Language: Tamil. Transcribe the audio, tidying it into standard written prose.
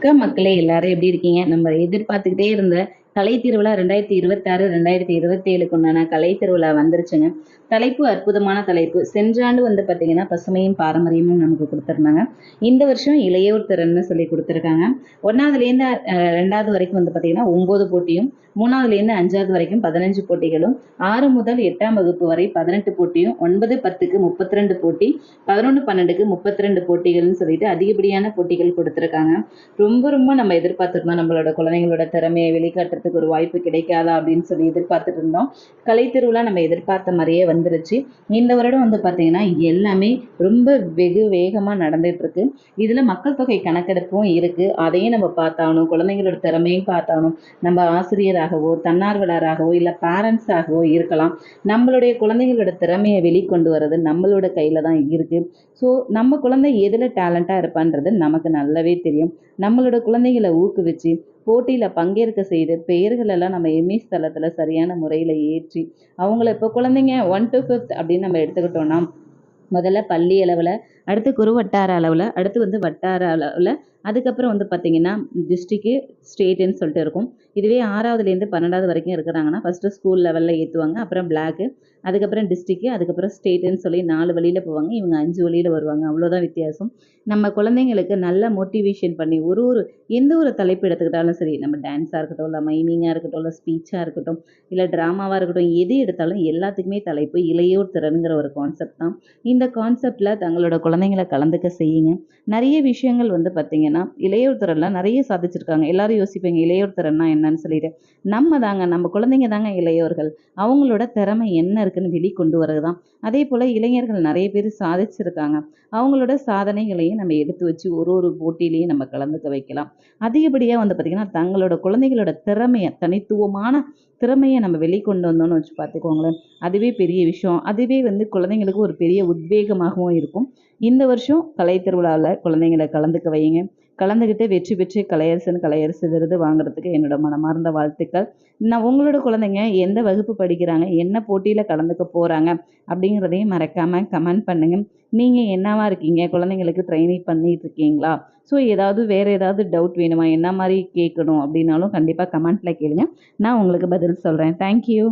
வணக்கம் மக்களே! எல்லாரும் எப்படி இருக்கீங்க? நம்ம எதிர்பார்த்துக்கிட்டே இருந்த கலை திருவிழா 2026, 2027க்கு உண்டான கலை திருவிழா வந்துருச்சுங்க. தலைப்பு அற்புதமான தலைப்பு. சென்ற ஆண்டு வந்து பார்த்தீங்கன்னா, பசுமையும் பாரம்பரியமும் நமக்கு குடுத்துருந்தாங்க. இந்த வருஷம் இளையோர் திறன்னு சொல்லி குடுத்துருக்காங்க. 1வதுலேருந்து 2வது வரைக்கும் வந்து பார்த்தீங்கன்னா, 9 போட்டியும், 3வதுலேருந்து 5வது வரைக்கும் 15 போட்டிகளும், 6 முதல் 8ஆம் வகுப்பு வரை 18 போட்டியும், 9, 10க்கு 32 போட்டி, 11, 12க்கு 32 போட்டிகள்னு சொல்லிட்டு அதிகப்படியான போட்டிகள் குடுத்துருக்காங்க. ரொம்ப ரொம்ப நம்ம எதிர்பார்த்துருந்தோம். நம்மளோட குழந்தைங்களோட திறமைய வெளிக்காட்டுறதுக்கு ஒரு வாய்ப்பு கிடைக்காதா அப்படின்னு சொல்லி எதிர்பார்த்துட்டு இருந்தோம். கலை திருவிழா நம்ம எதிர்பார்த்த மாரியே வந்துருச்சு. இந்த வருடம் வந்து பார்த்தீங்கன்னா, எல்லாமே ரொம்ப வெகு வேகமா நடந்துட்டு இருக்கு. இதுல மக்கள் தொகை கணக்கெடுப்பும் இருக்கு. அதையும் நம்ம பார்த்தாகணும். குழந்தைங்களோட திறமையும் பார்த்தாகணும். நம்ம ஆசிரியராகவோ, தன்னார்வலராகவோ, இல்ல பேரண்ட்ஸாகவோ இருக்கலாம். நம்மளுடைய குழந்தைங்களோட திறமைய வெளிக்கொண்டு வர்றது நம்மளோட கையில தான் இருக்கு. ஸோ நம்ம குழந்தை எதுல டேலண்டா இருப்பான்றது நமக்கு நல்லாவே தெரியும். நம்மளோட குழந்தைகள ஊக்குவிச்சு, போட்டியில பங்கேற்க செய்து, பெயர்கள் எல்லாம் நம்ம எம்இஎஸ் தளத்துல சரியான முறையில ஏற்றி, அவங்கள இப்போ குழந்தைங்க 1 to 5த் அப்படின்னு நம்ம எடுத்துக்கிட்டோம்னா, முதல்ல பள்ளி அளவுல, அடுத்து குறு வட்டார அளவுல, அடுத்து வந்து வட்டார அளவுல, அதுக்கப்புறம் வந்து பார்த்தீங்கன்னா, டிஸ்ட்ரிக்ட், ஸ்டேட்டுன்னு சொல்லிட்டு இருக்கும். இதுவே 6வதுலேருந்து 12வது வரைக்கும் இருக்கிறாங்கன்னா, ஃபர்ஸ்ட்டு ஸ்கூல் லெவல்ல ஏத்துவாங்க. அப்புறம் பிளாக்கு, அதுக்கப்புறம் டிஸ்ட்ரிக்ட், அதுக்கப்புறம் ஸ்டேட்டுன்னு சொல்லி 4 வழியில போவாங்க. இவங்க 5 வழியில வருவாங்க. அவ்வளோதான் வித்தியாசம். நம்ம குழந்தைங்களுக்கு நல்ல மோட்டிவேஷன் பண்ணி, எந்த ஒரு தலைப்பு எடுத்துக்கிட்டாலும் சரி, நம்ம டான்ஸா இருக்கட்டும், இல்ல மைமிங்கா இருக்கட்டும், இல்ல ஸ்பீச்சா இருக்கட்டும், இல்ல டிராமாவா இருக்கட்டும், எது எடுத்தாலும் எல்லாத்துக்குமே தலைப்பு இளையோர் திறன்ங்கிற ஒரு கான்செப்ட் தான். இந்த கான்செப்ட்ல தங்களோட குழந்தைங்கள கலந்துக்க செய்யுங்க. நிறைய விஷயங்கள் வந்து பார்த்தீங்கன்னா, இளையோர் திறன்ல நிறைய சாதிச்சிருக்காங்க. எல்லாரும் யோசிப்பீங்க, இளையோர் திறன்னா என்னன்னு சொல்லிட்டு. நம்ம குழந்தைங்க தாங்க இளையோர்கள். அவங்களோட திறமை என்ன இருக்குன்னு வெளிக்கொண்டு வரது தான். அதேபோல இளைஞர்கள் நிறைய பேர் சாதிச்சிருக்காங்க. அவங்களோட சாதனைகளையும் நம்ம எடுத்து வச்சு ஒரு ஒரு போட்டியிலையும் நம்ம கலந்துக்க வைக்கலாம். அதிகப்படியா வந்து பார்த்தீங்கன்னா, தங்களோட குழந்தைகளோட திறமைய, தனித்துவமான திறமைய நம்ம வெளிக்கொண்டு வந்தோம்னு வச்சு பார்த்துக்கோங்களேன். அதுவே பெரிய விஷயம். அதுவே வந்து குழந்தைங்களுக்கு ஒரு பெரிய உத்வேகமாகவும் இருக்கும். இந்த வருஷம் கலை திருவிழால குழந்தைங்கள கலந்துக்க வையுங்க. கலந்துக்கிட்டு வெற்றி பெற்று கலையரசு விருது வாங்குறதுக்கு என்னோட மனமார்ந்த வாழ்த்துக்கள். உங்களோட குழந்தைங்க எந்த வகுப்பு படிக்கிறாங்க? என்ன போட்டியில கலந்துக்க போறாங்க? அப்படிங்கிறதையும் மறக்காம கமெண்ட் பண்ணுங்க. நீங்க என்னவா இருக்கீங்க? குழந்தைங்களுக்கு ட்ரெய்னிங் பண்ணிட்டு இருக்கீங்களா? ஸோ வேற ஏதாவது டவுட் வேணுமா? என்ன மாரி கேட்கணும் அப்படின்னாலும் கண்டிப்பா கமெண்ட்ல கேளுங்க. நான் உங்களுக்கு பதில் சொல்றேன். Thank you.